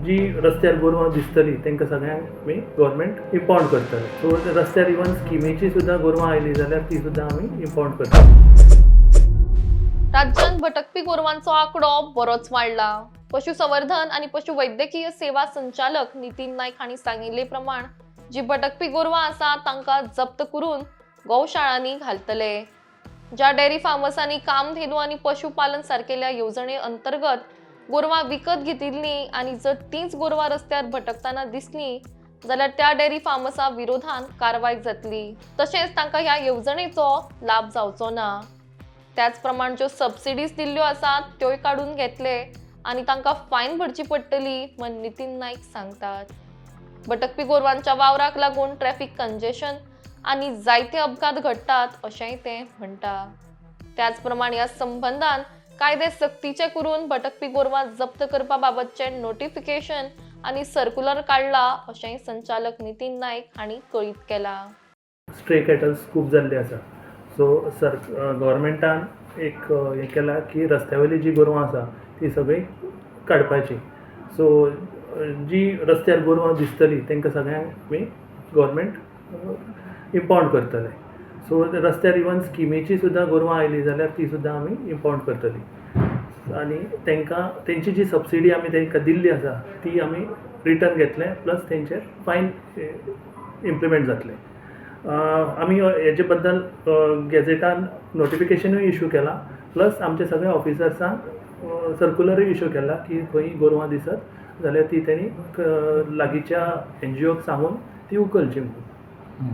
जी रस्त्यार गोरवां दिसतली तांकां सगळ्यांक आमी गव्हर्मेंट इम्पाउंड करतले. सो रस्त्यार इवन स्किमीची सुद्दां गोरवां आयली जाल्यार ती सुद्दां आमी इम्पाउंड करतले. राज्यांत भटकपी गोरवांचो आंकडो बरोच वाडला. पशुसंवर्धन आणि पशुवैद्यकीय सेवा संचालक नितीन नाईक हांणी सांगिल्ले प्रमाण जी भटकपी गोरवां आसा तांकां जप्त करून गौशाळांनी घालतले. ज्या डेअरी फार्मर्सांनी कामधेनू आणि पशुपालन सारकेल्या येवजणे अंतर्गत गोरवां विकत घेतिल्लीं आणि जर तीच गोरवां रस्त्यार भटकताना दिसलीं जाल्यार त्या डेअरी फार्मर्सा विरोधात कारवाय जातली. तशेंच तांकां ह्या येवजणेचो लाभ जावचो ना. त्याच प्रमाण ज्यो सबसिडीज दिल्ल्यो आसात त्योय काढून घेतले आणि तांकां फायन भरची पडटली म्हण नितीन नाईक सांगतात. भटकपी गोरवांच्या वावराक लागून ट्रॅफिक कंजेशन आणि जायते अपघात घडटात अशेंय ते म्हणटा. त्याच प्रमाण ह्या संबंधान कायदे सक्तीचे करून भटकपी गोरवां जप्त करपा बाबतचे नोटिफिकेशन आणि सर्क्युलर काढला अशेंय संचालक नितीन नाईक हांणी कळीत केला. स्ट्रे कॅटल्स खूब जाल्ले आसा. सो गव्हर्मेंटान एक हें केलां की रस्त्यावयली जी गोरवां आसा ती सगळीं काडपाची. सो जी रस्त्यार गोरवां दिसतली तांकां सगळ्यांक आमी गव्हर्मेंट इम्पाउंड करतले. सो रस्त्यार इवन स्किमीची सुद्दां गोरवां आयली जाल्यार ती सुद्दां आमी इम्पाउंड करतली. आनी तांकां तेंची जी सबसिडी आमी तांकां दिल्ली आसा ती आमी रिटर्न घेतले प्लस तेंचेर फायन इम्प्लिमेंट जातले. आमी हेजे बद्दल गॅझेटान नोटिफिकेशनूय इश्यू केला प्लस आमच्या सगळ्या ऑफिसर्सांक सर्क्युलरूय इश्यू केला की खंय गोरवां दिसत जाल्यार ती तेणी लागींच्या NGOक सांगून ती उखलची म्हणून.